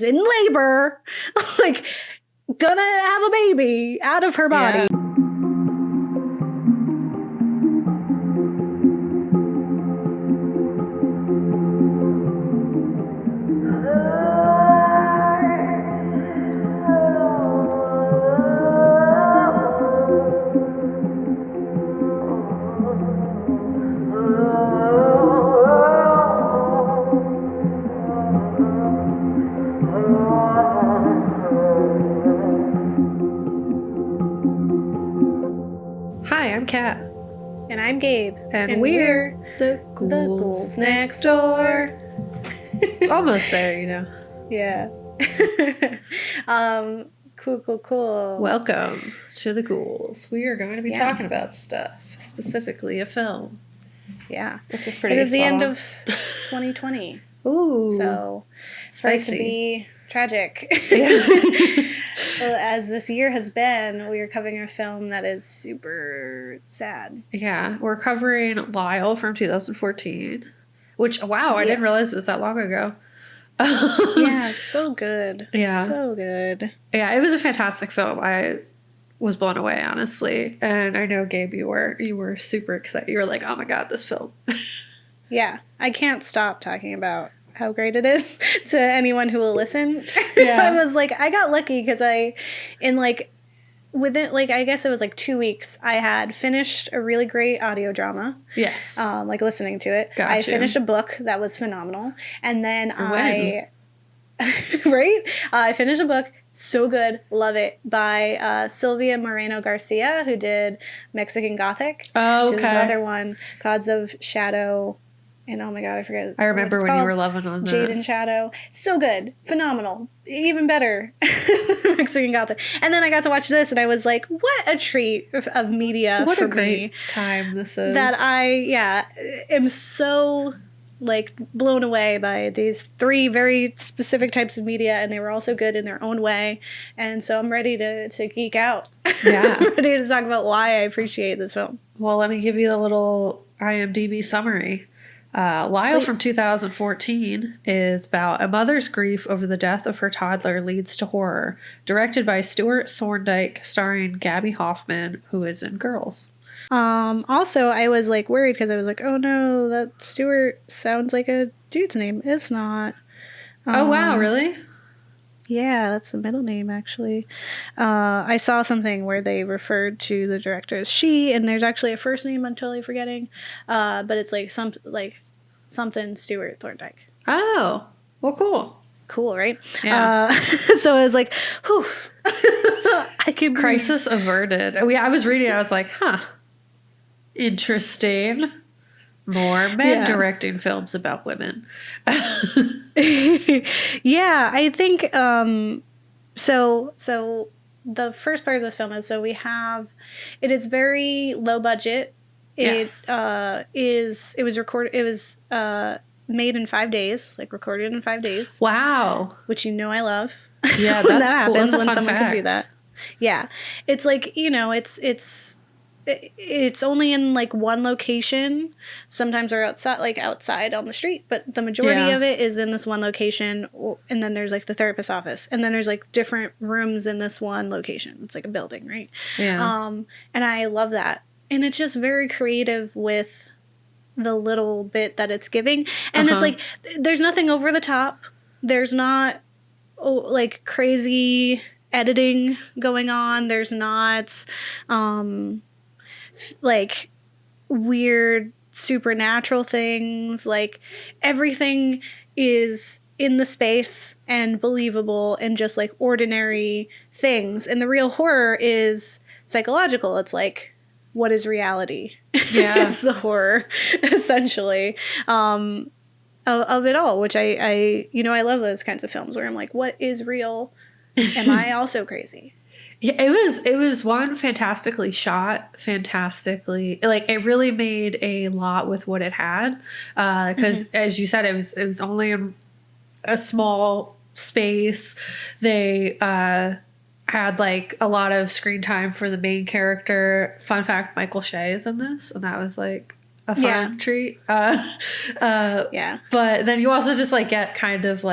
in labor, like gonna have a baby out of her body. Yeah. Hi, I'm Kat. And I'm Gabe. And we're the Ghouls next door. It's almost there, you know. Yeah. Cool. Welcome to the Ghouls. We are going to be talking about stuff, specifically a film. Yeah. Which is pretty It is the end on. of 2020. Ooh. So, spicy. It's to be tragic. Yeah. Well, as this year has been, we are covering a film that is super sad. Yeah. We're covering Lyle from 2014. Which, wow, I didn't realize it was that long ago. Yeah, so good. Yeah. So good. Yeah, it was a fantastic film. I was blown away, honestly. And I know, Gabe, you were super excited. You were like, oh my God, this film. Yeah, I can't stop talking about how great it is to anyone who will listen. Yeah. I was like, I got lucky because within I guess it was like 2 weeks, I had finished a really great audio drama. Yes. Listening to it. Got I you. finished a book that was phenomenal. And then Right? I finished a book, so good, love it, by Sylvia Moreno Garcia, who did Mexican Gothic. Oh, okay. Which is this other one, Gods of Shadow. And oh my God, I forget. I remember when you were loving on that. Jade and Shadow. So good. Phenomenal. Even better. Mexican Gothic. And then I got to watch this and I was like, what a treat of media what for a great me. time this is. That I am so blown away by these 3 very specific types of media, and they were also good in their own way. And so I'm ready to geek out. Yeah. I'm ready to talk about why I appreciate this film. Well, let me give you the little IMDb summary. Lyle from 2014 is about a mother's grief over the death of her toddler leads to horror. Directed by Stuart Thorndike, starring Gabby Hoffman, who is in Girls. Also, I was worried because I was like, oh no, that Stuart sounds like a dude's name. It's not. Oh, wow, really? Yeah, that's the middle name, actually. I saw something where they referred to the director as she, and there's actually a first name I'm totally forgetting. But it's something Stuart Thorndike. Oh, well, cool. Cool, right? Yeah. So I was like, whew. I could Crisis averted. I was reading it, I was like, huh. Interesting. More men directing films about women. Yeah, I think so the first part of this film is it is very low budget. Yes. It was made in 5 days, recorded in 5 days. Wow. Which I love. Yeah, when that's that cool. happens, That's a when fun someone fact. can do that. Yeah. It's it's only in one location. Sometimes they're outside on the street, but the majority of it is in this one location. And then there's the therapist's office, and then there's different rooms in this one location. It's like a building, right? Yeah. And I love that, and it's just very creative with the little bit that it's giving, and it's there's nothing over the top. There's not crazy editing going on. There's not weird supernatural things. Everything is in the space and believable and just ordinary things. And the real horror is psychological. It's what is reality? Yeah. It's the horror, essentially, of it all, which I love those kinds of films where I'm like, what is real? Am I also crazy? Yeah, it was one fantastically shot, it really made a lot with what it had, because as you said, it was only in a small space. They had a lot of screen time for the main character. Fun fact, Michael Shea is in this, and that was a fun treat. Yeah. But then you also just get kind of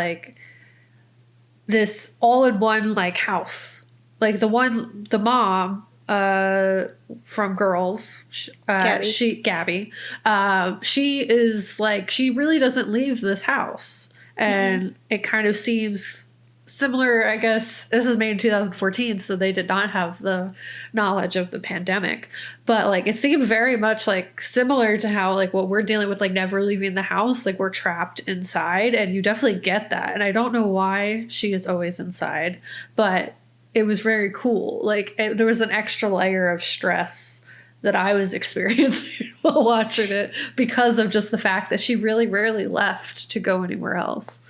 this all-in-one like house. Like the mom from Girls, Gabby, she is like, she really doesn't leave this house. And it kind of seems similar, I guess. This is made in 2014, so they did not have the knowledge of the pandemic. But like, it seemed very much like similar to how like what we're dealing with, like never leaving the house, like we're trapped inside, and you definitely get that. And I don't know why she is always inside, but it was very cool. Like there was an extra layer of stress that I was experiencing while watching it because of just the fact that she really rarely left to go anywhere else.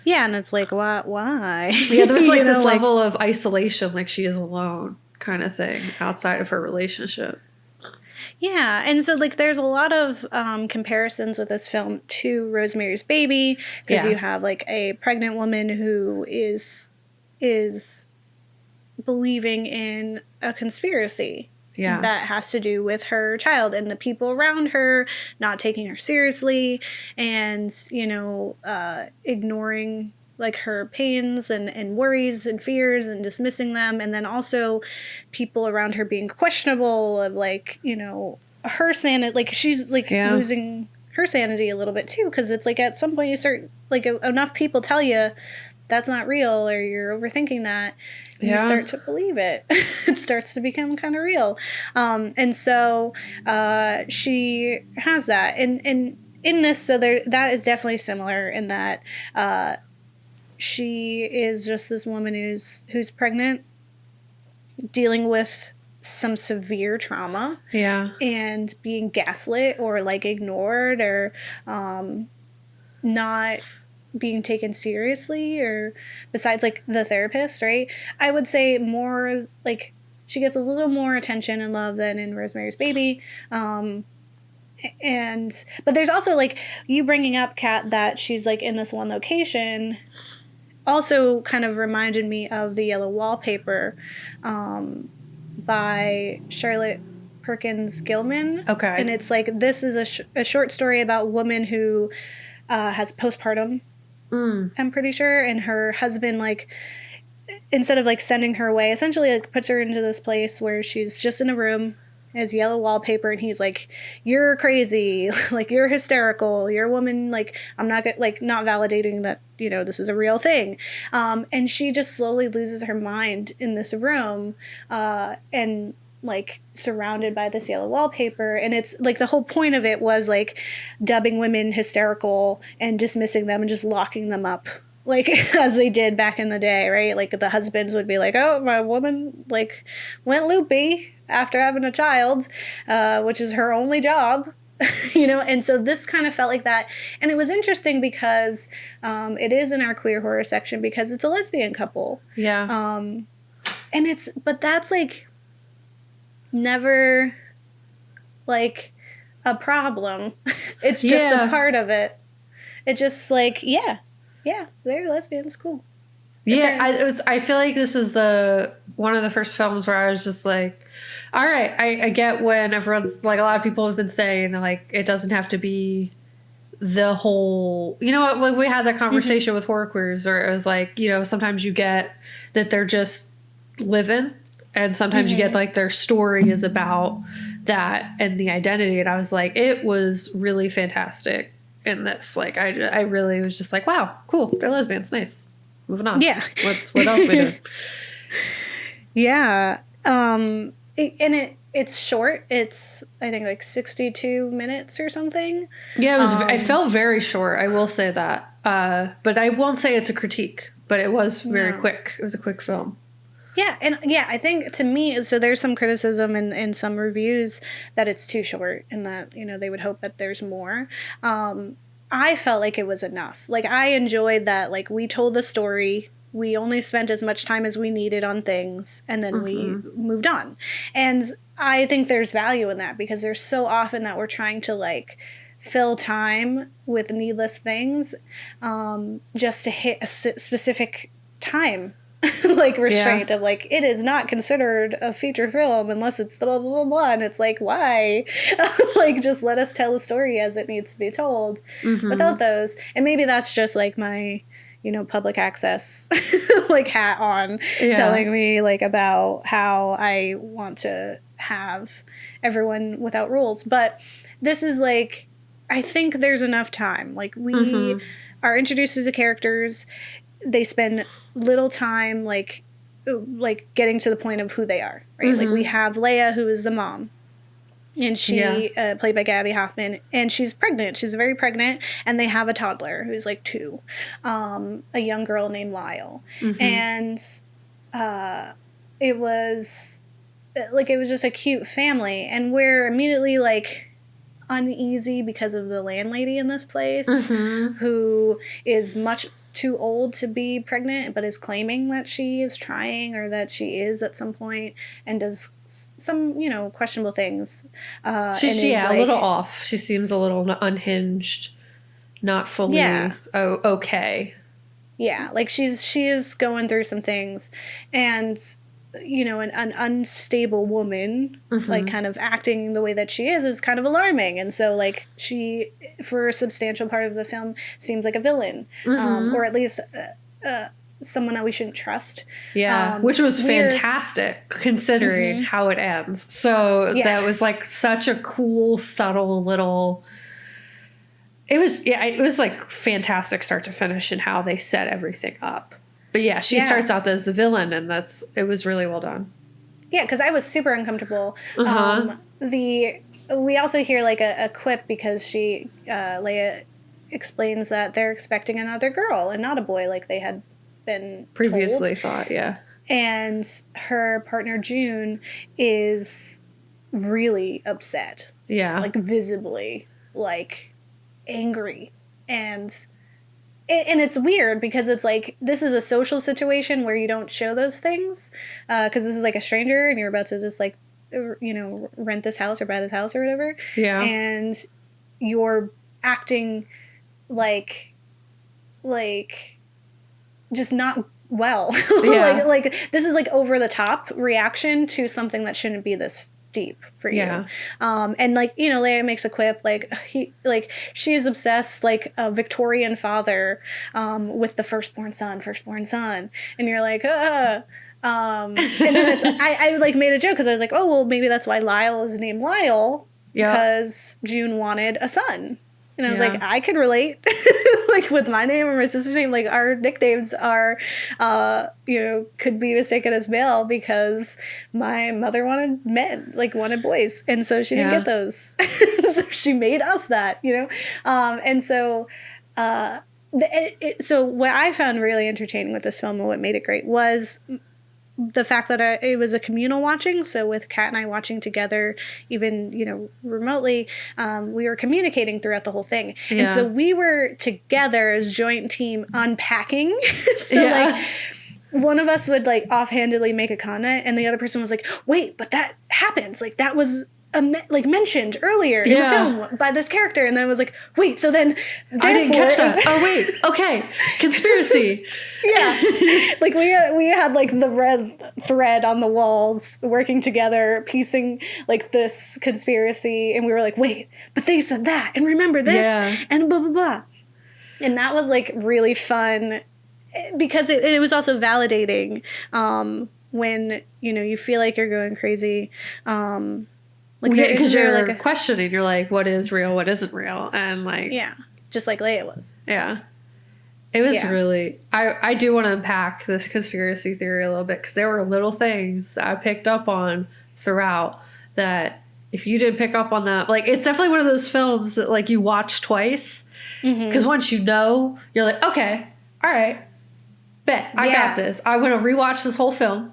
Yeah, and it's like, why? Yeah, there was like this level of isolation, like she is alone kind of thing outside of her relationship. Yeah, and so like there's a lot of comparisons with this film to Rosemary's Baby, because you have like a pregnant woman who is believing in a conspiracy that has to do with her child and the people around her not taking her seriously, and ignoring like her pains and worries and fears and dismissing them, and then also people around her being questionable of like her sanity, like she's like losing her sanity a little bit too, because it's like at some point you start like enough people tell you that's not real or you're overthinking that, you start to believe it. It starts to become kind of real. And so she has that. And in this, so that is definitely similar in that she is just this woman who's pregnant, dealing with some severe trauma. Yeah. And being gaslit or like ignored or not being taken seriously, or besides like the therapist, right? I would say more like she gets a little more attention and love than in Rosemary's Baby. But there's also like you bringing up, Kat, that she's like in this one location also kind of reminded me of The Yellow Wallpaper by Charlotte Perkins Gilman. Okay. And it's like, this is a short story about a woman who has postpartum, I'm pretty sure, and her husband, like, instead of like sending her away, essentially like puts her into this place where she's just in a room, has yellow wallpaper, and he's like, you're crazy, like you're hysterical, you're a woman, like I'm not like not validating that this is a real thing, and she just slowly loses her mind in this room, and like surrounded by this yellow wallpaper. And it's like the whole point of it was like dubbing women hysterical and dismissing them and just locking them up, like as they did back in the day, right? Like the husbands would be like, oh, my woman like went loopy after having a child, which is her only job. And so this kind of felt like that. And it was interesting because it is in our queer horror section because it's a lesbian couple. Yeah. But that's like never like a problem. It's just a part of it. It's just like, they're lesbians, cool. I feel like this is one of the first films where I was just like, all right, I get when everyone's like, a lot of people have been saying that like it doesn't have to be the whole, when we had that conversation with horror queers, or it was like, sometimes you get that they're just living, and sometimes you get like their story is about that and the identity. And I was like, it was really fantastic in this. Like I really was just like, wow, cool, they're lesbians, nice. Moving on. Yeah. What else are we doing? Yeah. It's short. It's I think like 62 minutes or something. Yeah, it felt very short. I will say that. But I won't say it's a critique. But it was very quick. It was a quick film. Yeah, and I think to me, so there's some criticism in some reviews that it's too short, and that they would hope that there's more. I felt like it was enough. Like I enjoyed that. Like we told the story. We only spent as much time as we needed on things, and then we moved on. And I think there's value in that, because there's so often that we're trying to like fill time with needless things, just to hit a specific time like restraint of like, it is not considered a feature film unless it's the blah blah blah blah. And it's like, why? Like just let us tell the story as it needs to be told without those. And maybe that's just like my public access like hat on, Yeah. telling me like about how I want to have everyone without rules. But this is like, I think there's enough time. Like we are introduced to the characters. They spend little time like getting to the point of who they are, right? Like we have Leia, who is the mom, and she played by Gabby Hoffman, and she's pregnant. She's very pregnant, and they have a toddler who's like 2, a young girl named Lyle, and it was just a cute family, and we're immediately like uneasy because of the landlady in this place, who is much too old to be pregnant, but is claiming that she is trying, or that she is at some point, and does some, questionable things. She's a little off. She seems a little unhinged, not fully okay. Yeah, like she is going through some things, and an unstable woman, like kind of acting the way that she is kind of alarming. And so like she, for a substantial part of the film, seems like a villain, or at least someone that we shouldn't trust. Yeah, which was fantastic considering how it ends. So that was like such a cool, subtle little... It was like fantastic start to finish in how they set everything up. But yeah, she starts out as the villain, and it was really well done. Yeah, because I was super uncomfortable. We also hear like a quip, because Leia explains that they're expecting another girl and not a boy, like they had been previously told. thought. Yeah, and her partner June is really upset. Yeah, like visibly like angry, and it's weird because it's like, this is a social situation where you don't show those things, because this is like a stranger and you're about to just like, rent this house or buy this house or whatever. Yeah. And you're acting like just not well. Yeah. like this is like over the top reaction to something that shouldn't be this deep for you. Yeah. And like, Leia makes a quip like she is obsessed like a Victorian father with the firstborn son, and you're like and then I like made a joke because I was like, oh well, maybe that's why Lyle is named Lyle, because June wanted a son. And I was like, I could relate, like with my name or my sister's name, like our nicknames are, could be mistaken as male because my mother wanted boys. And so she didn't get those. So she made us that, and so, so what I found really entertaining with this film and what made it great was the fact that it was a communal watching. So with Kat and I watching together, even, remotely, we were communicating throughout the whole thing. Yeah. And so we were together as joint team unpacking. So like one of us would like offhandedly make a comment and the other person was like, wait, but that happens. Like that was mentioned earlier in the film by this character, and then it was like, wait, so then I didn't catch that. Oh wait, okay, conspiracy. Like we had like the red thread on the walls working together, piecing like this conspiracy, and we were like, wait, but they said that, and remember this, and blah blah blah, and that was like really fun because it was also validating when you feel like you're going crazy. Because you're like questioning, you're like, what is real, what isn't real, and like just like Leia was. Yeah, it was really. I do want to unpack this conspiracy theory a little bit because there were little things that I picked up on throughout that if you didn't pick up on that, like it's definitely one of those films that like you watch twice because once you're like, okay, all right, bet I got this. I want to rewatch this whole film,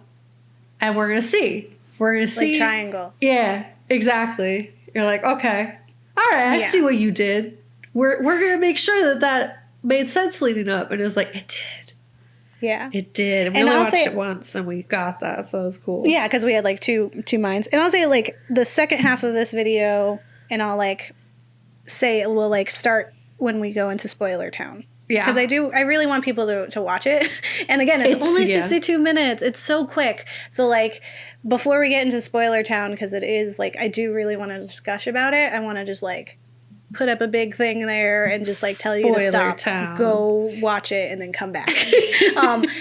and we're gonna see. Like triangle. Yeah. Exactly. You're like, okay, all right, I see what you did. We're gonna make sure that made sense leading up, and it was like it did. Yeah, it did. And we only watched it once, and we got that, so it was cool. Yeah, because we had like two minds. And I'll say like the second half of this video, and I'll like say it will like start when we go into spoiler town. Yeah, because I really want people to watch it. And again, it's only 62 minutes. It's so quick. So like before we get into spoiler town, because it is like I do really want to discuss about it. I want to just like put up a big thing there and just like tell you to Spoiler stop, town. go watch it, and then come back.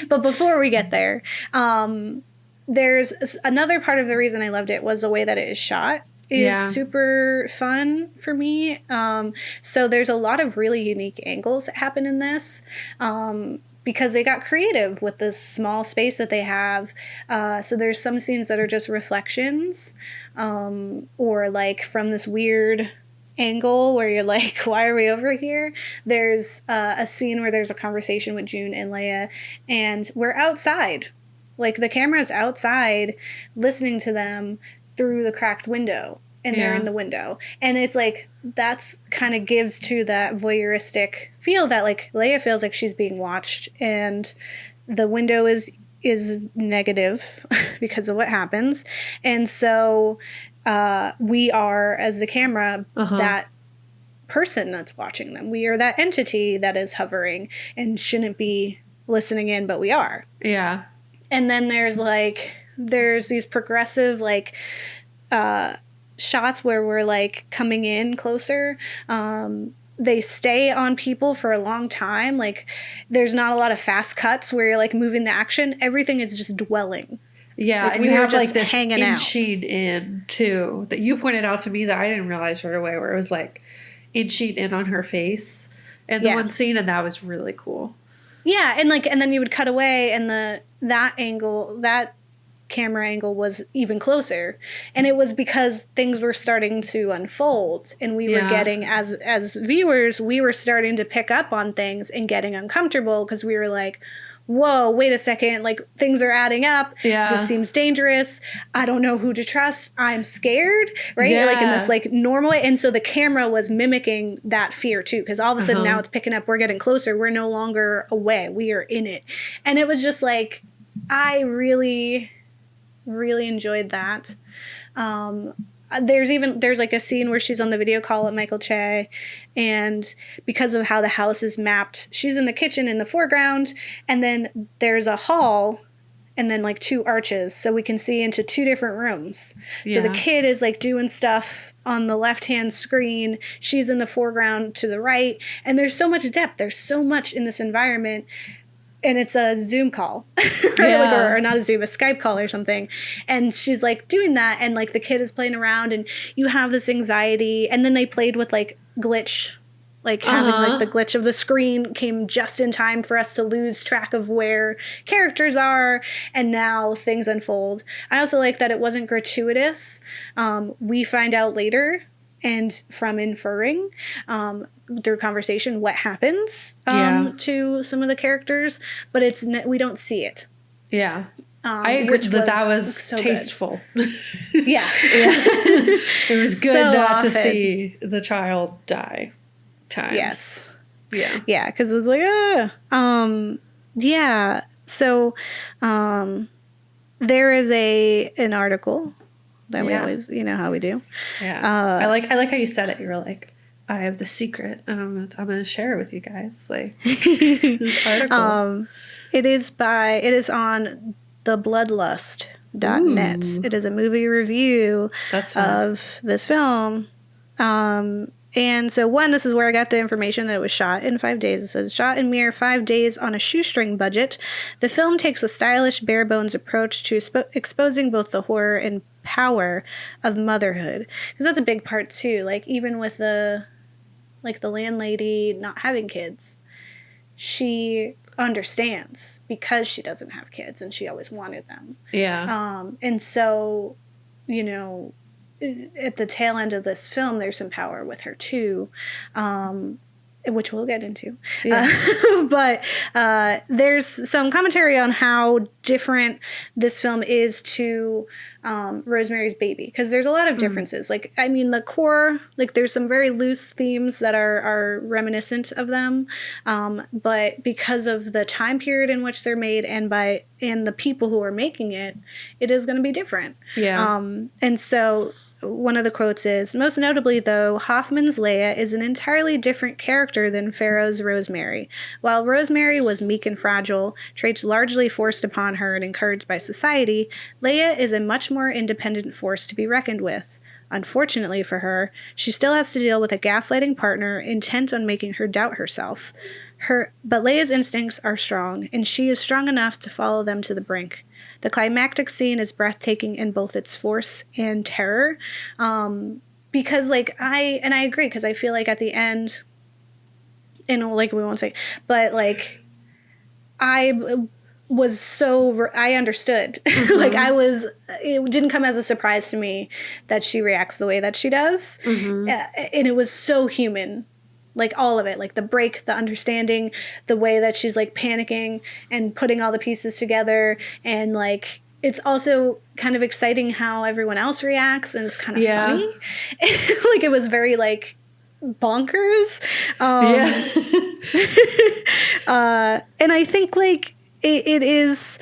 But before we get there, there's another part of the reason I loved it was the way that it is shot is super fun for me. So there's a lot of really unique angles that happen in this. Because they got creative with this small space that they have. So there's some scenes that are just reflections, or like from this weird angle where you're like, why are we over here? There's a scene where there's a conversation with June and Leia, and we're outside. Like the camera's outside listening to them through the cracked window. And they're in the window. And it's like, that's kind of gives to that voyeuristic feel that like Leia feels like she's being watched, and the window is negative because of what happens. And so we are, as the camera, that person that's watching them. We are that entity that is hovering and shouldn't be listening in, but we are. Yeah. And then there's these progressive like shots where we're like coming in closer. They stay on people for a long time. Like there's not a lot of fast cuts where you're like moving the action. Everything is just dwelling. Yeah, like, and we you have just like this hanging inching in too that you pointed out to me that I didn't realize right away, where it was like inching in on her face in the one scene, and that was really cool. Yeah, and then you would cut away, and that camera angle was even closer, and it was because things were starting to unfold, and we were getting, as viewers, we were starting to pick up on things and getting uncomfortable because we were like, whoa, wait a second, like things are adding up. This seems dangerous. I don't know who to trust. I'm scared, right? Like in this like normal way. And so the camera was mimicking that fear too, because all of a sudden now it's picking up, we're getting closer, we're no longer away, we are in it. And it was just like, I really enjoyed that. There's like a scene where she's on the video call with Michael Che, and because of how the house is mapped, she's in the kitchen in the foreground, and then there's a hall and then like two arches, so we can see into two different rooms. So the kid is like doing stuff on the left-hand screen, she's in the foreground to the right, and there's so much depth, there's so much in this environment. And it's a Zoom call, right? or not a Zoom, a Skype call or something. And she's like doing that, and like the kid is playing around, and you have this anxiety. And then they played with like glitch, like having like the glitch of the screen came just in time for us to lose track of where characters are, and now things unfold. I also like that it wasn't gratuitous. We find out later, and from inferring through conversation what happens to some of the characters, but we don't see it. Yeah. I agree that was so tasteful. Yeah. It was good so not often to see the child die times. Yes. Yeah. Yeah, because it's like, yeah. So there is an article that we always, you know how we do. Yeah. I like how you said it. You were like, I have the secret, and I'm gonna share it with you guys. Like this article. It is on thebloodlust.net. It is a movie review of this film. And so this is where I got the information that it was shot in 5 days. It says, shot in mere 5 days on a shoestring budget, the film takes a stylish, bare-bones approach to exposing both the horror and power of motherhood. Because that's a big part, too. Like, even with the landlady not having kids, she understands because she doesn't have kids and she always wanted them. Yeah. And so, you know, at the tail end of this film, there's some power with her too, which we'll get into. Yeah. But there's some commentary on how different this film is to Rosemary's Baby, because there's a lot of differences. Like, I mean, the core, like, there's some very loose themes that are reminiscent of them, but because of the time period in which they're made and the people who are making it, it is going to be different. Yeah. And so one of the quotes is, most notably, though, Hoffman's Leia is an entirely different character than Farrow's Rosemary. While Rosemary was meek and fragile, traits largely forced upon her and encouraged by society, Leia is a much more independent force to be reckoned with. Unfortunately for her, she still has to deal with a gaslighting partner intent on making her doubt herself. But Leia's instincts are strong, and she is strong enough to follow them to the brink. The climactic scene is breathtaking in both its force and terror. Because, like, I agree, because I feel like at the end, and like we won't say, but like I was so I understood. Like it didn't come as a surprise to me that she reacts the way that she does. And it was so human. Like all of it, like the break, the understanding, the way that she's like panicking and putting all the pieces together, and like it's also kind of exciting how everyone else reacts, and it's kind of funny. Like it was very like bonkers. And I think like it is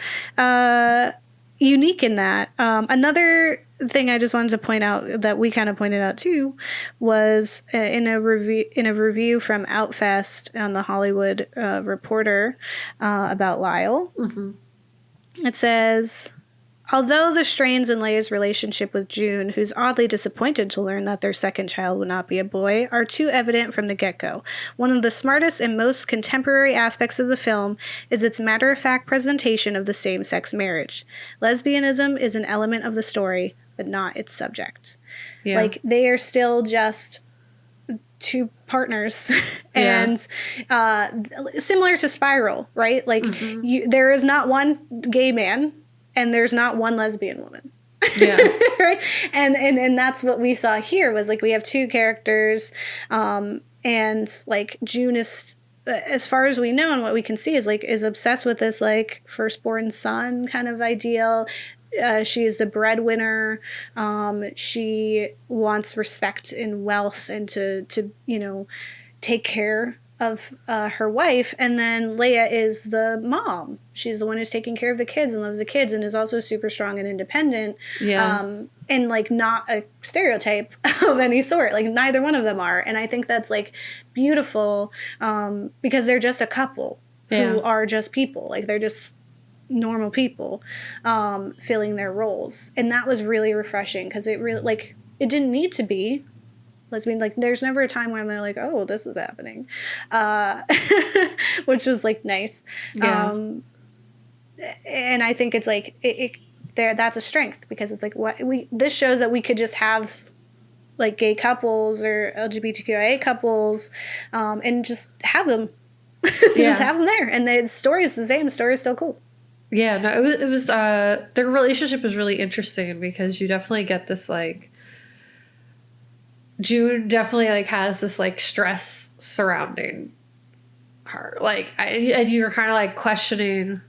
unique in that. Another thing I just wanted to point out that we kind of pointed out too was in a review from Outfest on the Hollywood Reporter about Lyle. It says, although the strains in Leia's relationship with June, who's oddly disappointed to learn that their second child will not be a boy, are too evident from the get-go. One of the smartest and most contemporary aspects of the film is its matter-of-fact presentation of the same-sex marriage. Lesbianism is an element of the story, but not its subject. Like, they are still just two partners. And similar to Spiral, right? Like, there is not one gay man, and there's not one lesbian woman. Right? And that's what we saw here, was like we have two characters, and like June is, as far as we know and what we can see, is obsessed with this like firstborn son kind of ideal. She is the breadwinner. She wants respect and wealth, and to take care of her wife. And then Leia is the mom. She's the one who's taking care of the kids and loves the kids, and is also super strong and independent. And like not a stereotype of any sort. Like neither one of them are. And I think that's like beautiful, because they're just a couple who are just people. Like they're just normal people, filling their roles. And that was really refreshing, because it really, like, it didn't need to be lesbian. Like there's never a time when they're like, oh, this is happening, which was like nice. And I think it's like that's a strength, because it's like this shows that we could just have like gay couples or LGBTQIA couples, and just have them just have them there, and the story is the same. The story is still cool. No, it was their relationship is really interesting, because you definitely get this like June definitely like has this like stress surrounding her, like, and you're kind of like questioning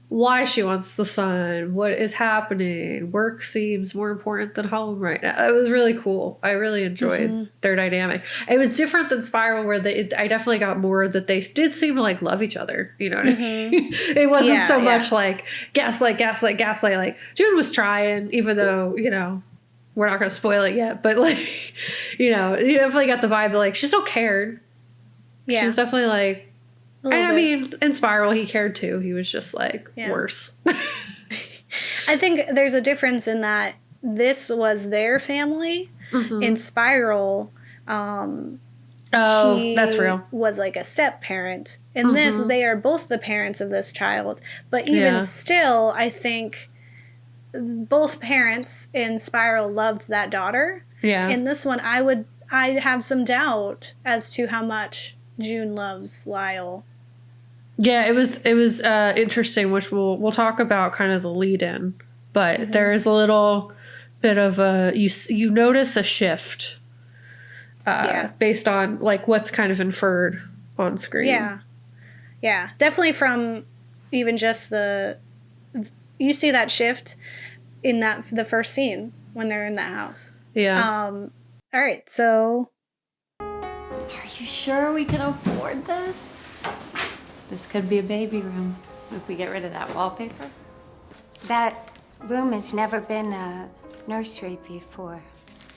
why she wants the son, what is happening. Work seems more important than home right now. It was really cool. I really enjoyed their dynamic. It was different than Spiral, where I definitely got more that they did seem to like love each other. You know what I mean? It wasn't so much like gaslight. Like June was trying, even though, we're not going to spoil it yet, but like, you definitely got the vibe that like she still cared. Yeah. She was definitely like, and I mean, in Spiral, he cared too. He was just like worse. I think there's a difference in that this was their family. In Spiral, that's real. Was like a step parent. In this, they are both the parents of this child. But even still, I think both parents in Spiral loved that daughter. In this one, I'd have some doubt as to how much June loves Lyle. Yeah, it was interesting, which we'll talk about kind of the lead in, but there is a little bit of you notice a shift based on like what's kind of inferred on screen. Yeah, definitely from even just you see that shift in the first scene when they're in that house. All right, so are you sure we can afford this? This could be a baby room if we get rid of that wallpaper. That room has never been a nursery before.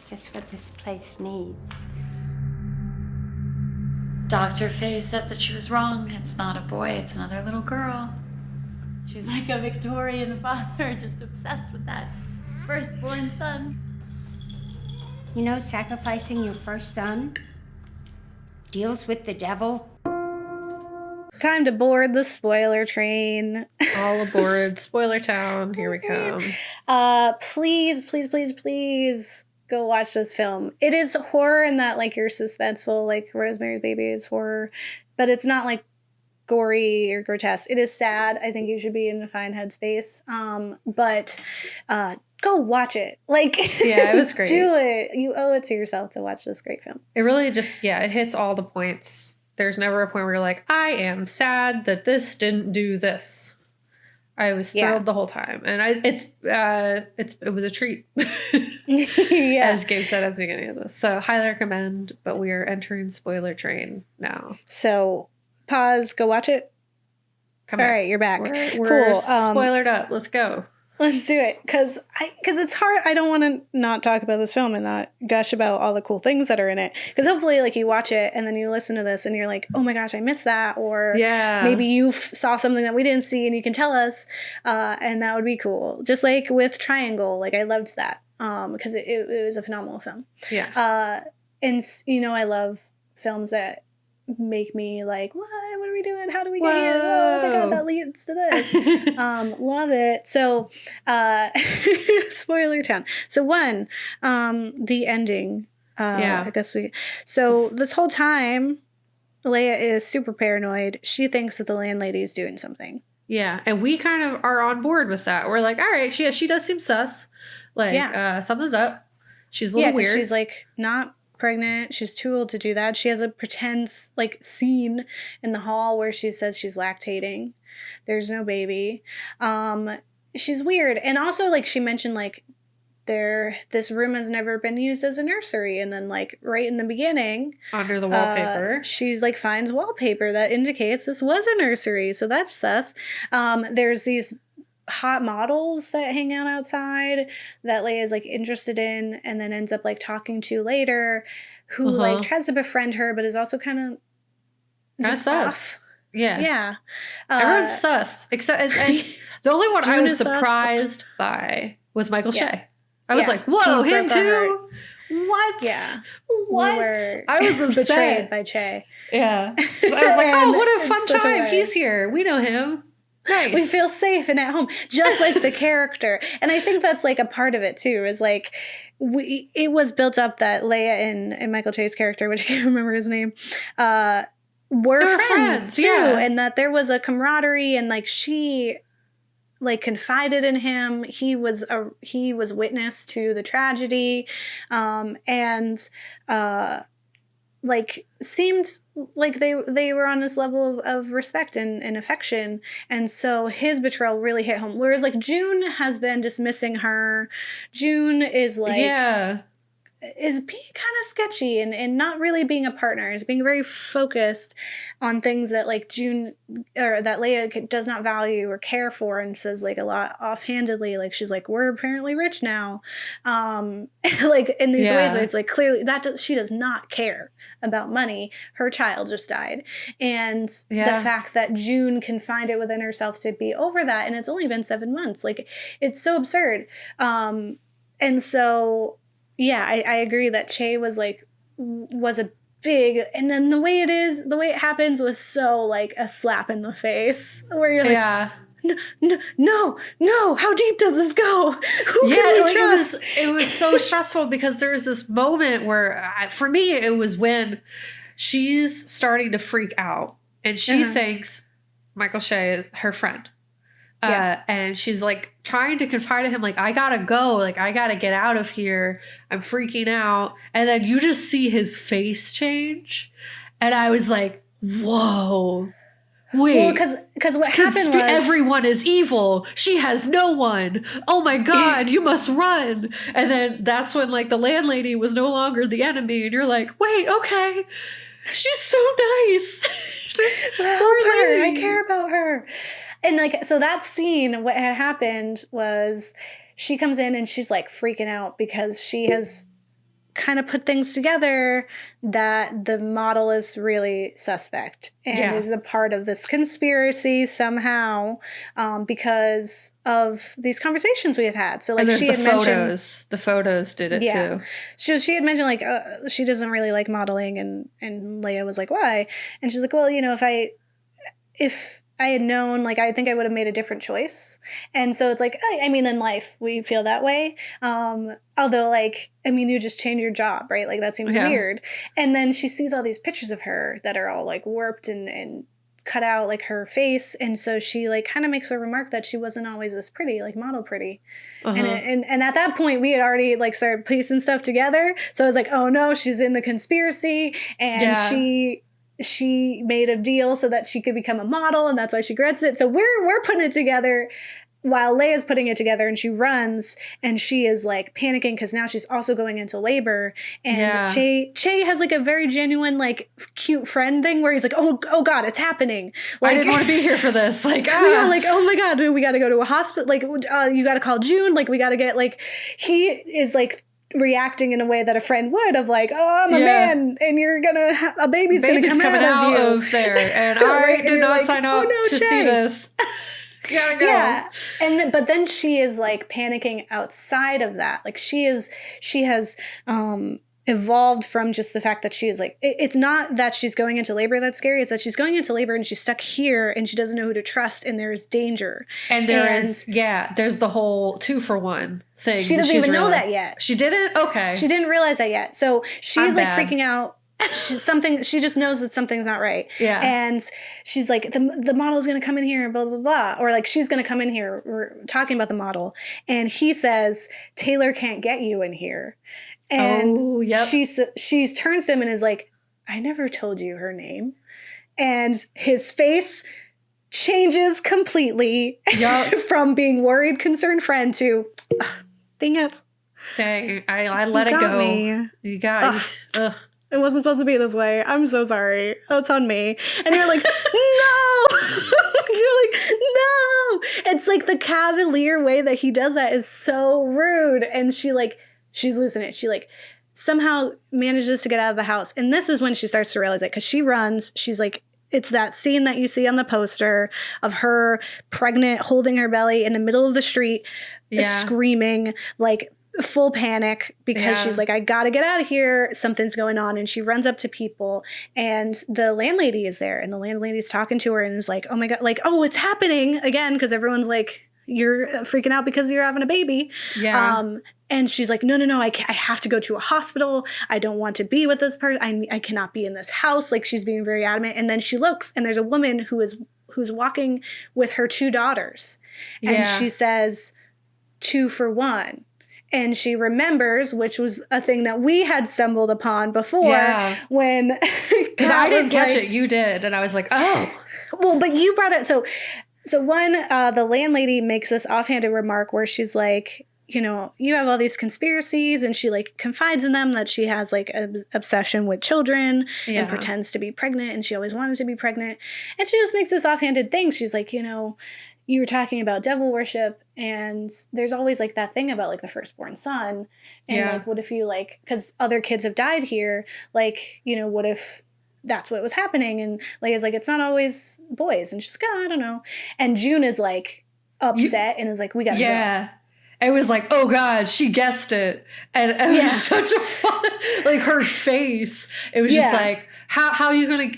Just what this place needs. Dr. Faye said that she was wrong. It's not a boy, it's another little girl. She's like a Victorian father, just obsessed with that firstborn son. You know, sacrificing your first son deals with the devil. Time to board the spoiler train. All aboard. Spoiler town. Here we come. Please, please, please, please go watch this film. It is horror in that like you're suspenseful, like Rosemary's Baby is horror, but it's not like gory or grotesque. It is sad. I think you should be in a fine headspace. But go watch it. Like, Yeah, it was great. Do it. You owe it to yourself to watch this great film. It really just, it hits all the points. There's never a point where you're like, I am sad that this didn't do this. I was thrilled the whole time. And it was a treat. As Gabe said at the beginning of this. So highly recommend, but we are entering spoiler train now. So pause, go watch it. Come All on. right, you're back. We're cool. Spoilered up. Let's go. Let's do it. Because it's hard. I don't want to not talk about this film and not gush about all the cool things that are in it. Because hopefully, like, you watch it and then you listen to this and you're like, oh my gosh, I missed that. Or maybe you saw something that we didn't see and you can tell us. And that would be cool. Just like with Triangle. Like, I loved that. Because it was a phenomenal film. Yeah. And, you know, I love films that make me like, what are we doing? How do we get here? Oh my god, that leads to this. Love it. So spoiler town. So one, the ending. I guess so this whole time Leia is super paranoid. She thinks that the landlady is doing something. Yeah, and we kind of are on board with that. We're like, all right, she does seem sus. Like, something's up. She's a little weird. She's like not pregnant. She's too old to do that. She has a pretend like scene in the hall where she says she's lactating. There's no baby. She's weird. And also like she mentioned like this room has never been used as a nursery, and then like right in the beginning under the wallpaper she's like finds wallpaper that indicates this was a nursery, so that's sus. There's these hot models that hang out outside that Leia is like interested in and then ends up like talking to later, who like tries to befriend her but is also kind of just sus. Off. Yeah. Everyone's sus except and the only one I was surprised by was Michael Shea. I was like, whoa, him too? What? Yeah. What? I was upset. Betrayed by Che. Yeah. I was like, oh, what a fun time. He's here. We know him. Nice. We feel safe and at home, just like the character. And I think that's like a part of it too, is like it was built up that Leia and Michael Che's character, which I can't remember his name, were friends too. Yeah. And that there was a camaraderie and like she like confided in him. He was witness to the tragedy, and like seemed like they were on this level of respect and affection, and so his betrayal really hit home. Whereas like June has been dismissing her. June is like is being kind of sketchy and not really being a partner. Is being very focused on things that like June or that Leia does not value or care for, and says like a lot offhandedly. Like she's like, we're apparently rich now, like in these ways. It's like clearly she does not care about money. Her child just died, and the fact that June can find it within herself to be over that, and it's only been 7 months. Like it's so absurd, and so. Yeah, I agree that Che was a big, and then the way it happens was so like a slap in the face where you're like, no, how deep does this go? Who can we trust? It was so stressful because there was this moment where, for me, it was when she's starting to freak out and she thinks Michael Shea is her friend. And she's like trying to confide in him, like, I gotta go, like, I gotta get out of here. I'm freaking out. And then you just see his face change. And I was like, whoa, wait. Well, because what happened was everyone is evil. She has no one. Oh my God, you must run. And then that's when like the landlady was no longer the enemy. And you're like, wait, okay. She's so nice. I care about her. And like, so that scene, what had happened was she comes in and she's like freaking out because she has kind of put things together that the model is really suspect and is a part of this conspiracy somehow, because of these conversations we have had. So like she had mentioned the photos did it too. She had mentioned like she doesn't really like modeling, and Leia was like, why? And she's like, well, you know, if I had known, like, I think I would have made a different choice. And so it's like, I mean, in life, we feel that way. Although, like, I mean, you just change your job, right? Like, that seems weird. And then she sees all these pictures of her that are all, like, warped and cut out, like, her face. And so she, like, kind of makes a remark that she wasn't always this pretty, like, model pretty. And at that point, we had already, like, started piecing stuff together. So I was like, oh, no, she's in the conspiracy. And she made a deal so that she could become a model, and that's why she regrets it. So we're putting it together while Leia's putting it together, and she runs, and she is like panicking because now she's also going into labor. And Che has like a very genuine, like, cute friend thing where he's like, oh God, it's happening. Like, I didn't want to be here for this. Like, like, oh my God, we got to go to a hospital. Like, you got to call June. Like, we got to get, like, he is like reacting in a way that a friend would, of like, oh, I'm a man and you're gonna a baby's gonna come out of there, and I did not sign up to see this. Gotta go. Yeah, but then she is like panicking outside of that. Like she has evolved from just the fact that she is like, it's not that she's going into labor that's scary, it's that she's going into labor and she's stuck here and she doesn't know who to trust, and there is danger. And there's the whole 2-for-1 thing. She doesn't even know that yet. She didn't? Okay. She didn't realize that yet. So she's like freaking out. She just knows that something's not right. Yeah. And she's like, the model's going to come in here and blah, blah, blah. Or like, she's going to come in here. We're talking about the model. And he says, Taylor can't get you in here. And she turns to him and is like, I never told you her name. And his face changes completely from being worried, concerned friend to, dang it. Dang, I let it go. Me. You got me. It wasn't supposed to be this way. I'm so sorry. That's on me. And you're like, no! You're like, no! It's like the cavalier way that he does that is so rude. And she's losing it. She like somehow manages to get out of the house. And this is when she starts to realize it, because she runs. She's like, it's that scene that you see on the poster of her pregnant, holding her belly in the middle of the street, screaming, like, full panic, because she's like, I gotta get out of here, something's going on. And she runs up to people, and the landlady is there, and the landlady's talking to her and is like, oh my God, like, oh, it's happening again, because everyone's like, you're freaking out because you're having a baby. And she's like, no, I have to go to a hospital. I don't want to be with this person. I cannot be in this house. Like, she's being very adamant. And then she looks, and there's a woman who's walking with her 2 daughters. And she says, 2-for-1. And she remembers, which was a thing that we had stumbled upon before, when because I didn't catch it, you did, and I was like, oh, well, but you brought it. So one, the landlady makes this offhanded remark where she's like, you know, you have all these conspiracies, and she like confides in them that she has like an obsession with children and pretends to be pregnant, and she always wanted to be pregnant, and she just makes this offhanded thing. She's like, you know, you were talking about devil worship, and there's always like that thing about like the firstborn son, and like, what if you like, because other kids have died here, like, you know, what if that's what was happening? And Leia's like, it's not always boys, and she's like, oh, I don't know. And June is like upset and is like, we gotta go. It was like, oh God, she guessed it. And it was such a fun, like, her face. It was just like, how you gonna,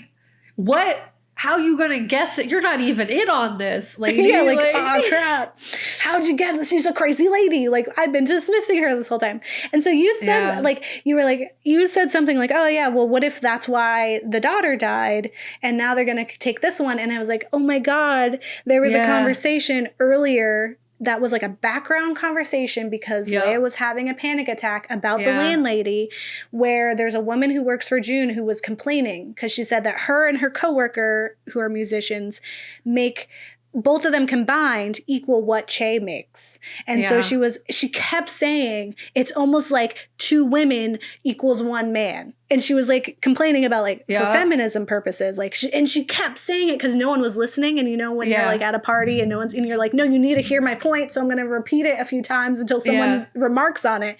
what? How you gonna guess it? You're not even in on this, lady. Like, oh crap. How'd you get this? She's a crazy lady. Like, I've been dismissing her this whole time. And so you said, like, you said something like, oh yeah, well, what if that's why the daughter died, and now they're gonna take this one? And I was like, oh my God, there was a conversation earlier that was like a background conversation, because Leia was having a panic attack about the landlady, where there's a woman who works for June who was complaining because she said that her and her coworker, who are musicians, make both of them combined equal what Che makes. And so she kept saying, it's almost like 2 women equals 1 man. and she was like complaining about like for Yeah. feminism purposes, like she kept saying it because no one was listening. And you know when you're like at a party and no one's, and you're like, no, you need to hear my point, so I'm going to repeat it a few times until someone remarks on it,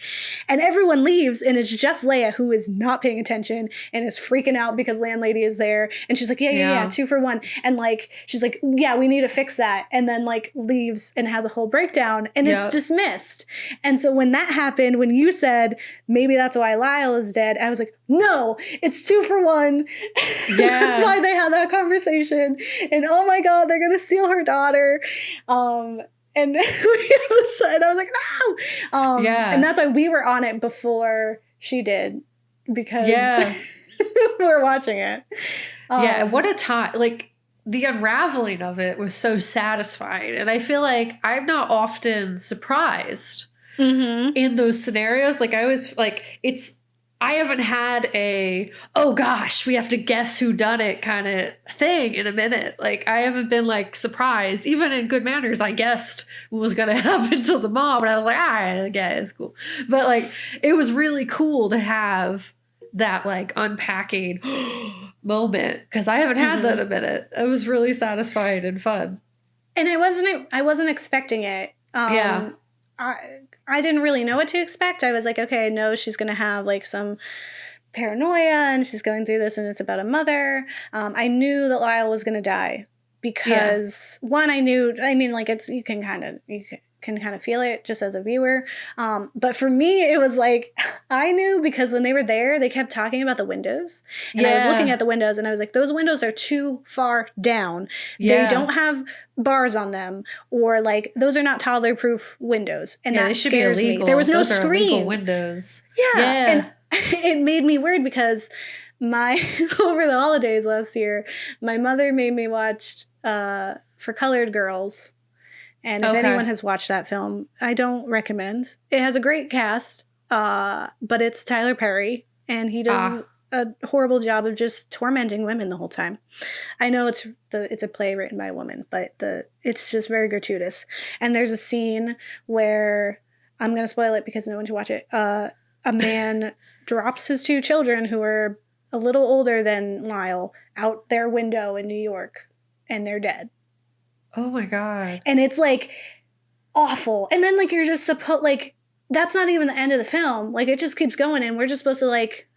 and everyone leaves, and it's just Leia who is not paying attention and is freaking out because landlady is there, and she's like, yeah, 2 for 1, and like she's like, yeah, we need to fix that, and then like leaves and has a whole breakdown, and it's dismissed. And so when that happened, when you said maybe that's why Lyle is dead, I was like, no, it's 2 for 1. That's why they had that conversation. And oh my God, they're gonna steal her daughter. And and I was like, no. And that's why we were on it before she did, because we're watching it. What a time! Like the unraveling of it was so satisfying, and I feel like I'm not often surprised in those scenarios. Like I always like I haven't had a, oh gosh, we have to guess who done it kind of thing in a minute. Like I haven't been like surprised. Even in Good Manners, I guessed what was going to happen to the mom. And I was like, all right, yeah, it's cool. But like, it was really cool to have that like unpacking moment, because I haven't had that in a minute. It was really satisfying and fun. And I wasn't expecting it. I didn't really know what to expect. I was like, okay, I know she's going to have like some paranoia and she's going through this and it's about a mother. I knew that Lyle was going to die because you can kind of feel it just as a viewer. But for me, it was like, I knew because when they were there, they kept talking about the windows. And I was looking at the windows and I was like, those windows are too far down. They don't have bars on them, or like, those are not toddler proof windows. And that scares me. There was no screen. Windows. And it made me weird because over the holidays last year, my mother made me watch For Colored Girls. And if anyone has watched that film, I don't recommend. It has a great cast, but it's Tyler Perry, and he does a horrible job of just tormenting women the whole time. I know it's a play written by a woman, but it's just very gratuitous. And there's a scene where, I'm going to spoil it because no one should watch it, a man drops his 2 children who are a little older than Lyle out their window in New York, and they're dead. Oh my God. And it's like awful. And then like you're just supposed, like, that's not even the end of the film. Like it just keeps going and we're just supposed to like,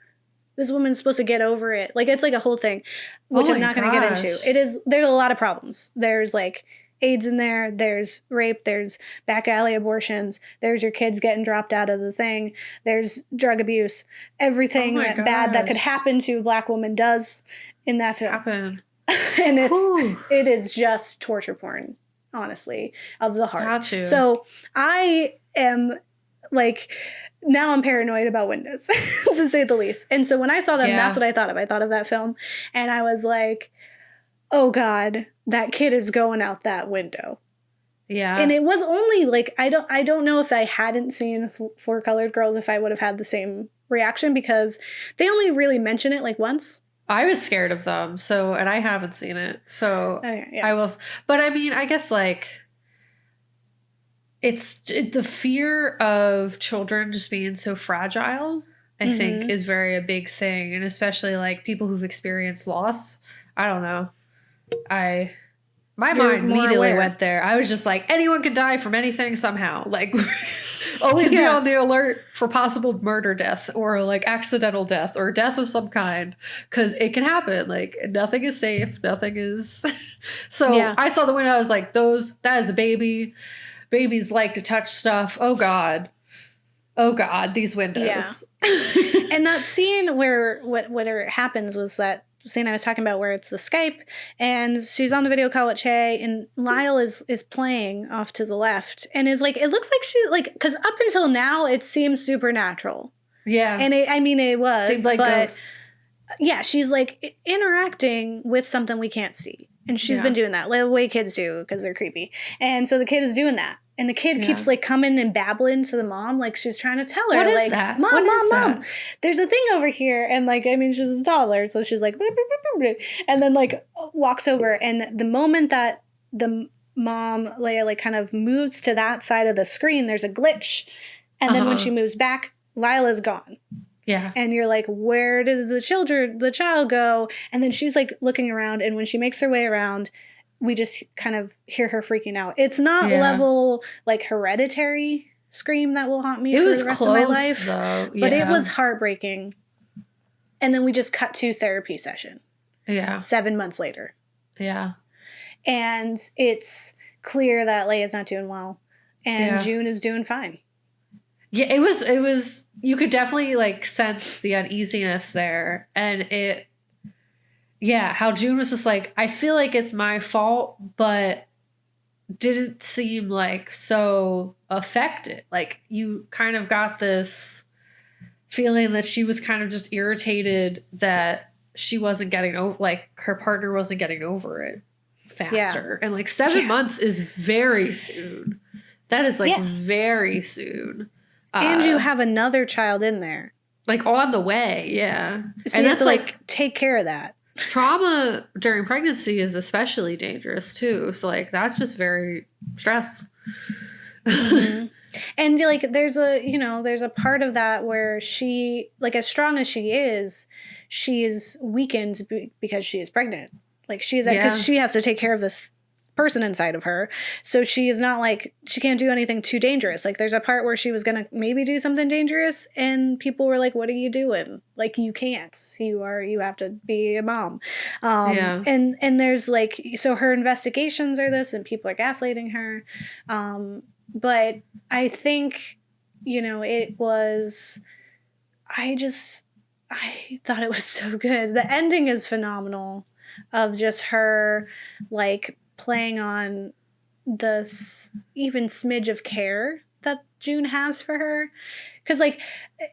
this woman's supposed to get over it. Like it's like a whole thing, which I'm not going to get into. There's a lot of problems. There's like AIDS in there. There's rape. There's back alley abortions. There's your kids getting dropped out of the thing. There's drug abuse. Everything bad that could happen to a Black woman does in that film. And it is just torture porn, honestly, of the heart. Got you. So I am like, now I'm paranoid about windows, to say the least. And so when I saw them, that's what I thought of. I thought of that film, and I was like, oh God, that kid is going out that window. Yeah. And it was only like, I don't know if I hadn't seen For Colored Girls, if I would have had the same reaction, because they only really mention it like once. I was scared of them, and I haven't seen it, so I will. But I mean, I guess like it's the fear of children just being so fragile, I think, is a big thing, and especially like people who've experienced loss. I don't know. My mind immediately went there. I was just like, anyone could die from anything somehow. Like, always be on the alert for possible murder death or like accidental death or death of some kind, because it can happen. Like, nothing is safe. Nothing is. So I saw the window. I was like, that is a baby. Babies like to touch stuff. Oh God, these windows. Yeah. And that scene where whatever happens was that scene I was talking about where it's the Skype and she's on the video call with Che and Lyle is playing off to the left and is like, it looks like she like, because up until now it seemed supernatural. Yeah. And it was. Seemed like ghosts. Yeah, she's like interacting with something we can't see. And she's been doing that the way kids do because they're creepy. And so the kid is doing that. And the kid keeps like coming and babbling to the mom, like she's trying to tell her, what is like, that? Mom, there's a thing over here. And like, I mean, she's a toddler, so she's like, and then like walks over. And the moment that the mom, Leia, like kind of moves to that side of the screen, there's a glitch. And then when she moves back, Lila's gone. Yeah. And you're like, where did the child go? And then she's like looking around, and when she makes her way around, we just kind of hear her freaking out. It's not level like Hereditary scream that will haunt me for the rest of my life, though. But it was heartbreaking. And then we just cut to therapy session. Yeah. 7 months later. Yeah. And it's clear that Leia's not doing well, and June is doing fine. Yeah, it was you could definitely like sense the uneasiness there, and how June was just like, I feel like it's my fault, but didn't seem like so affected. Like you kind of got this feeling that she was kind of just irritated that she wasn't getting over, like her partner wasn't getting over it faster. And like 7 months is very soon. That is like very soon. And you have another child in there. Like on the way, yeah. So and you have that's to like take care of that. Trauma during pregnancy is especially dangerous too. So like that's just very stress. Mm-hmm. And like there's a part of that where she, like, as strong as she is weakened because she is pregnant. Like she is, because she has to take care of this person inside of her. So she is not like, she can't do anything too dangerous. Like there's a part where she was going to maybe do something dangerous, and people were like, what are you doing? Like, you can't, you have to be a mom. And there's like, so her investigations are this, and people are gaslighting her. But I think, it was, I thought it was so good. The ending is phenomenal, of just her like playing on this even smidge of care that June has for her. Because like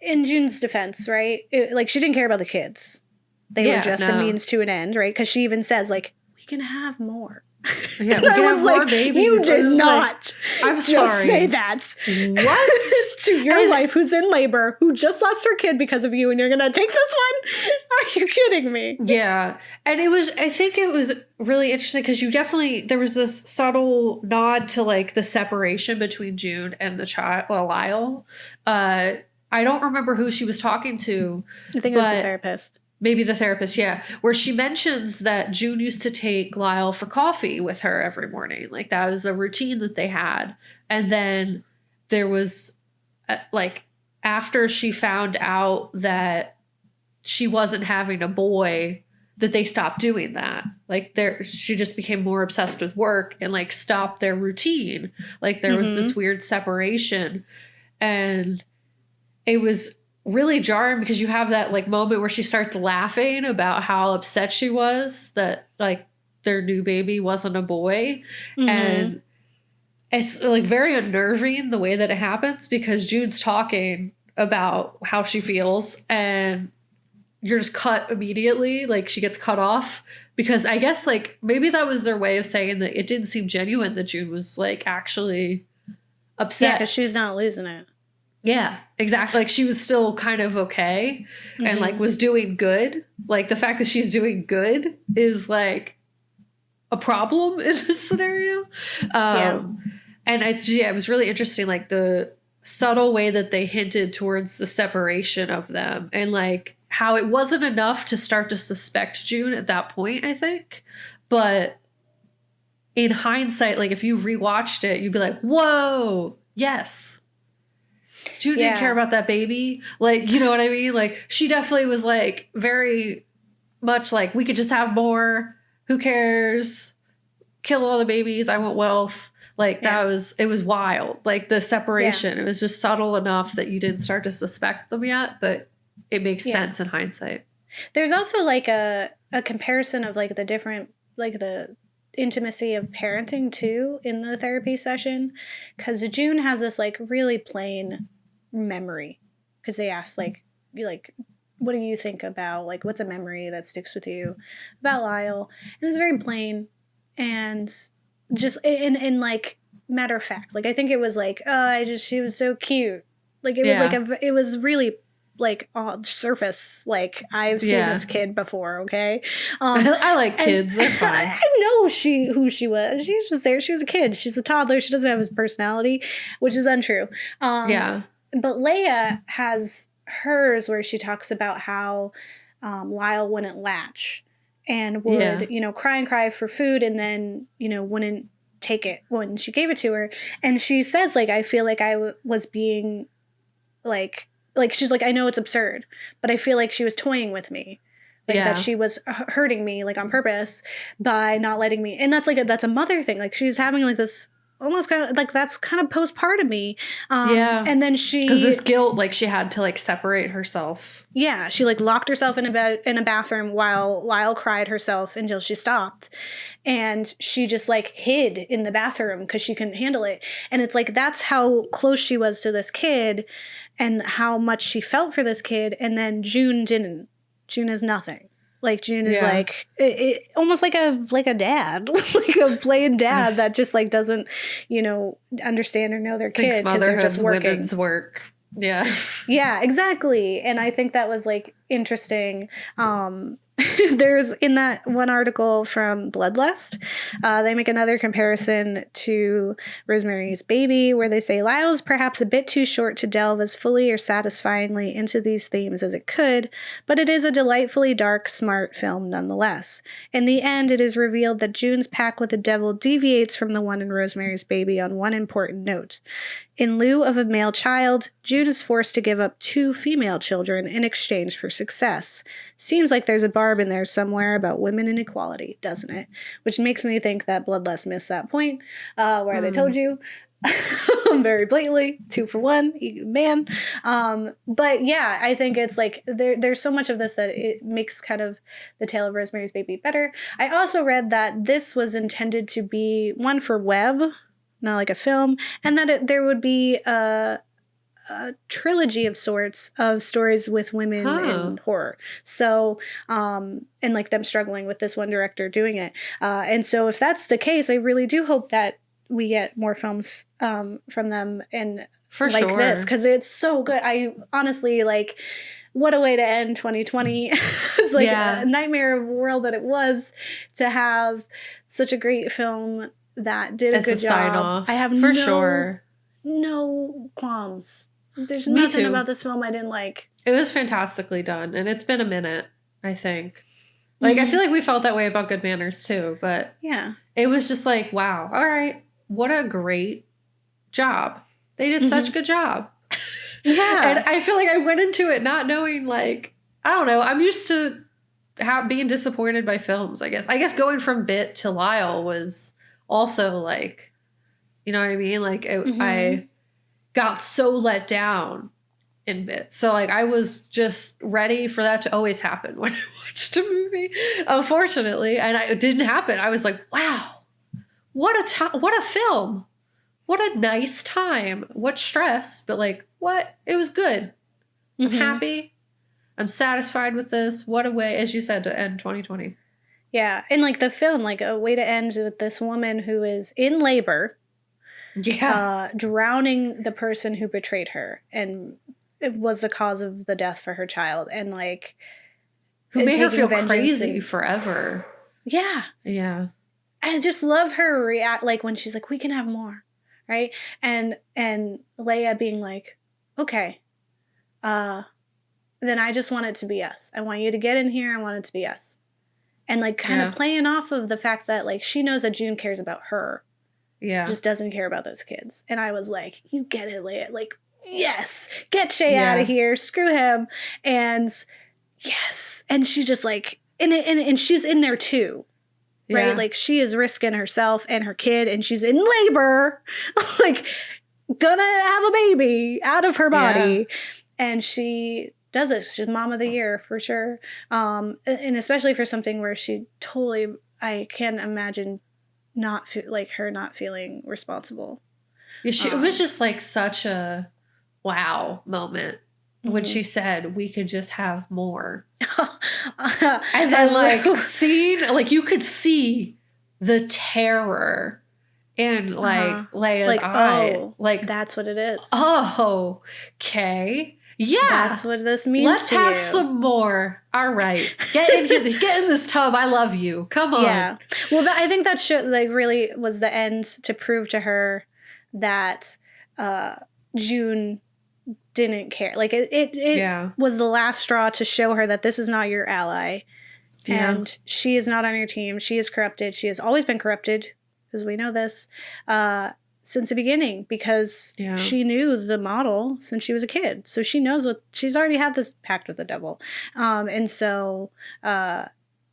in June's defense, right, like she didn't care about the kids. They were just a means to an end, right? Because she even says like, we can have more. Yeah, we can have more babies. You did not. I'm just sorry. Say that. What? To your wife who's in labor, who just lost her kid because of you, and you're gonna take this one? Are you kidding me? Yeah. And I think it was really interesting because there was this subtle nod to like the separation between June and the child, Lyle. I don't remember who she was talking to. I think it was the therapist. Maybe the therapist, yeah. Where she mentions that June used to take Lyle for coffee with her every morning. Like that was a routine that they had. And then there was like after she found out that she wasn't having a boy, that they stopped doing that. Like she just became more obsessed with work and like stopped their routine. Like there was this weird separation. And it was really jarring because you have that like moment where she starts laughing about how upset she was that like their new baby wasn't a boy. And it's like very unnerving the way that it happens, because June's talking about how she feels and you're just cut immediately. Like she gets cut off, because I guess like maybe that was their way of saying that it didn't seem genuine that June was like actually upset. Yeah, because she's not losing it. Yeah, exactly. Like she was still kind of okay and like was doing good. Like the fact that she's doing good is like a problem in this scenario. And it was really interesting, like the subtle way that they hinted towards the separation of them, and like how it wasn't enough to start to suspect June at that point, I think. But in hindsight, like if you rewatched it, you'd be like, whoa, yes. June didn't care about that baby. Like, you know what I mean? Like, she definitely was like very much like, we could just have more. Who cares? Kill all the babies. I want wealth. Like, it was wild. Like, the separation, it was just subtle enough that you didn't start to suspect them yet, but it makes sense in hindsight. There's also like a comparison of like the different, like the intimacy of parenting too in the therapy session, because June has this like really plain memory, because they asked like what do you think about, like, what's a memory that sticks with you about Lyle, and it's very plain and just in like matter of fact. Like I think it was like, she was so cute. Like it was like it was really like on surface, like I've seen this kid before, okay? I like kids, they're fine. I know who she was. She was just there. She was a kid. She's a toddler. She doesn't have his personality, which is untrue. But Leia has hers where she talks about how Lyle wouldn't latch and would, Yeah. cry and cry for food and then, wouldn't take it when she gave it to her. And she says, like, I feel like I was being like she's like, I know it's absurd, but I feel like she was toying with me. Like that she was hurting me like on purpose by not letting me. And that's like that's a mother thing. Like she's having like this almost kind of like that's kind of postpartum me. And then because this guilt, like she had to like separate herself. Yeah, she like locked herself in a bathroom while Lyle cried herself until she stopped, and she just like hid in the bathroom because she couldn't handle it. And it's like that's how close she was to this kid, and how much she felt for this kid. And then June didn't. June is nothing. Like June is like it almost like a dad, like a plain dad that just like doesn't, understand or know their kid because they're just working. Women's work. Yeah. Yeah, exactly. And I think that was like interesting. There's in that one article from Bloodlust, they make another comparison to Rosemary's Baby, where they say Lyle's perhaps a bit too short to delve as fully or satisfyingly into these themes as it could, but it is a delightfully dark, smart film nonetheless. In the end, it is revealed that June's pact with the devil deviates from the one in Rosemary's Baby on one important note. In lieu of a male child, June is forced to give up 2 female children in exchange for success. Seems like there's a barb in there somewhere about women and equality, doesn't it? Which makes me think that Bloodlust missed that point, where they told you very blatantly, 2 for 1, man. But yeah, I think it's like there's so much of this that it makes kind of the tale of Rosemary's Baby better. I also read that this was intended to be one for web, not like a film, and that there would be a trilogy of sorts of stories with women in horror. So, and like them struggling with this one director doing it. And so if that's the case, I really do hope that we get more films from them and for like sure. this, because it's so good. I honestly like, what a way to end 2020. It's like a nightmare of a world that it was to have such a great film that did a good job. Sign off. I have no qualms. There's nothing about this film I didn't like. It was fantastically done, and it's been a minute, I think. Like, I feel like we felt that way about Good Manners, too, but yeah, it was just like, wow, all right, what a great job. They did such a good job. Yeah. And I feel like I went into it not knowing, like, I don't know, I'm used to being disappointed by films, I guess. I guess going from Bit to Lyle was also like, you know what I mean? Like I got so let down in Bit. So like I was just ready for that to always happen when I watched a movie, unfortunately. And it didn't happen. I was like, wow, what a film. What a nice time. What stress. But like, what? It was good. I'm happy. I'm satisfied with this. What a way, as you said, to end 2020. Yeah, and like the film, like a way to end with this woman who is in labor, drowning the person who betrayed her, and it was the cause of the death for her child, and like who made her feel crazy forever. Yeah, yeah. I just love her react, like when she's like, "We can have more," right? And Leia being like, "Okay, then I just want it to be us. I want you to get in here. I want it to be us." And like kind of playing off of the fact that like she knows that June cares about her. Yeah. Just doesn't care about those kids. And I was like, you get it, Leia. Like, yes, get Shay out of here. Screw him. And yes. And she just like, and she's in there too. Right? Yeah. Like she is risking herself and her kid, and she's in labor, like gonna have a baby out of her body. Yeah. And she does it. She's mom of the year for sure. And especially for something where she totally, I can't imagine not feeling responsible. Yeah, it was just like such a wow moment when she said we could just have more. And then like you could see the terror in like Leia's eye. Oh, like that's what it is. Oh, okay. Yeah. That's what this means. Let's have some more. All right. Get in here. Get in this tub. I love you. Come on. Yeah. Well, I think that like really was the end to prove to her that June didn't care. Like it Yeah. was the last straw to show her that this is not your ally. Yeah. And she is not on your team. She is corrupted. She has always been corrupted, because we know this, since the beginning, because Yeah. she knew the model since she was a kid. So she knows she's already had this pact with the devil. And so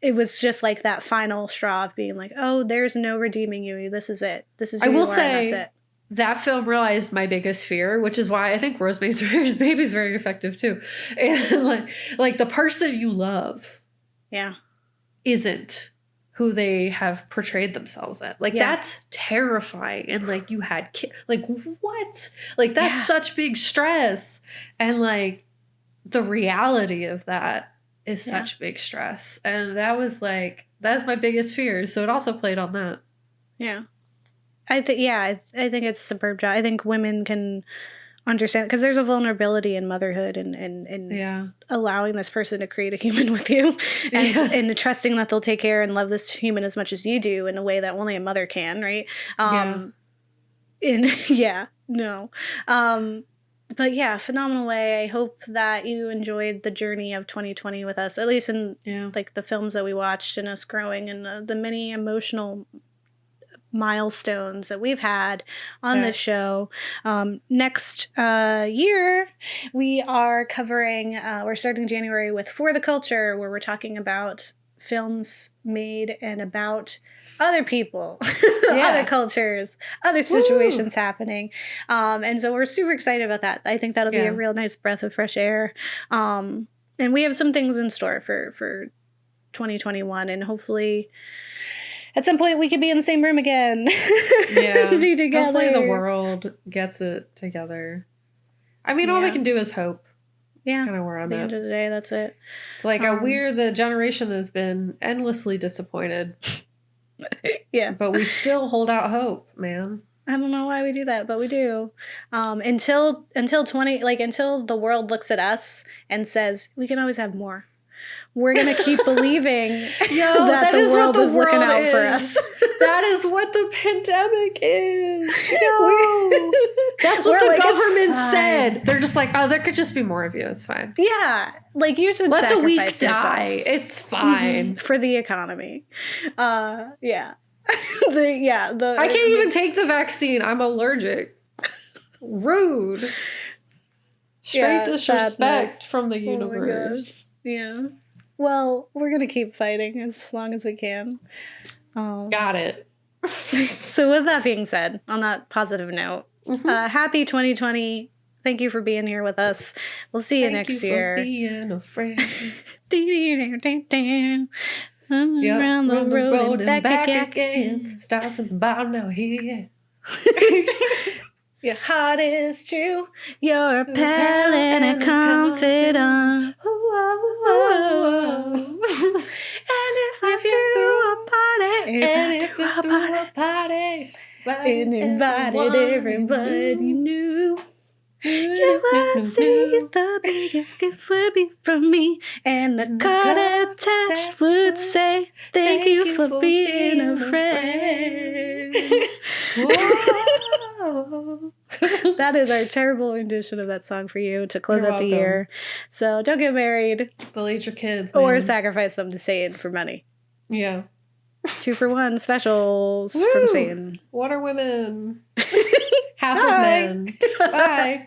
it was just like that final straw of being like, oh, there's no redeeming you. This is it. This is who I will you are, and that's say it. that film realized my biggest fear, which is why I think Rosemary's Baby is very effective too. And like the person you love Yeah. isn't who they have portrayed themselves at. Like that's terrifying. And like you had like what? Like that's such big stress. And like the reality of that is such big stress. And that was like that's my biggest fear. So it also played on that. Yeah. I think it's a superb job. I think women can understand, because there's a vulnerability in motherhood and allowing this person to create a human with you, and trusting that they'll take care and love this human as much as you do in a way that only a mother can, right? But yeah, phenomenal way. I hope that you enjoyed the journey of 2020 with us, at least in like the films that we watched and us growing, and the many emotional milestones that we've had on this show. Next year, we are covering, we're starting January with For the Culture, where we're talking about films made and about other people, other cultures, other situations happening. And so we're super excited about that. I think that'll be a real nice breath of fresh air. And we have some things in store for 2021, and hopefully at some point we could be in the same room again. Be together. Hopefully the world gets it together. I mean, all we can do is hope. Yeah. That's kind of where I'm at the at. end of the day, that's it. It's like we're the generation that's been endlessly disappointed. But we still hold out hope, man. I don't know why we do that, but we do. Until the world looks at us and says, we can always have more. We're going to keep believing that the world is looking out for us. That is what the pandemic is. That's what the government said. They're just like, oh, there could just be more of you. It's fine. Yeah. Like, you should let the weak die. It's fine. For the economy. I can't even take the vaccine. I'm allergic. Rude. Straight disrespect from the universe. Yeah. Well, we're going to keep fighting as long as we can. Got it. So with that being said, on that positive note, happy 2020. Thank you for being here with us. We'll see you next year. Thank you for being a friend. Around the road and back again. So start from the bottom now here. Your heart is true. You're a pal and a confidant. And if you threw a party, and invited everybody you knew, you would see the biggest gift would be from me, and the card attached would say, thank you for being a friend. That is our terrible rendition of that song for you to close out the year. So don't get married. Believe your kids, man. Or man. sacrifice them to Satan for money. Yeah. 2-for-1 specials from Satan. What are women? Half of men. Bye.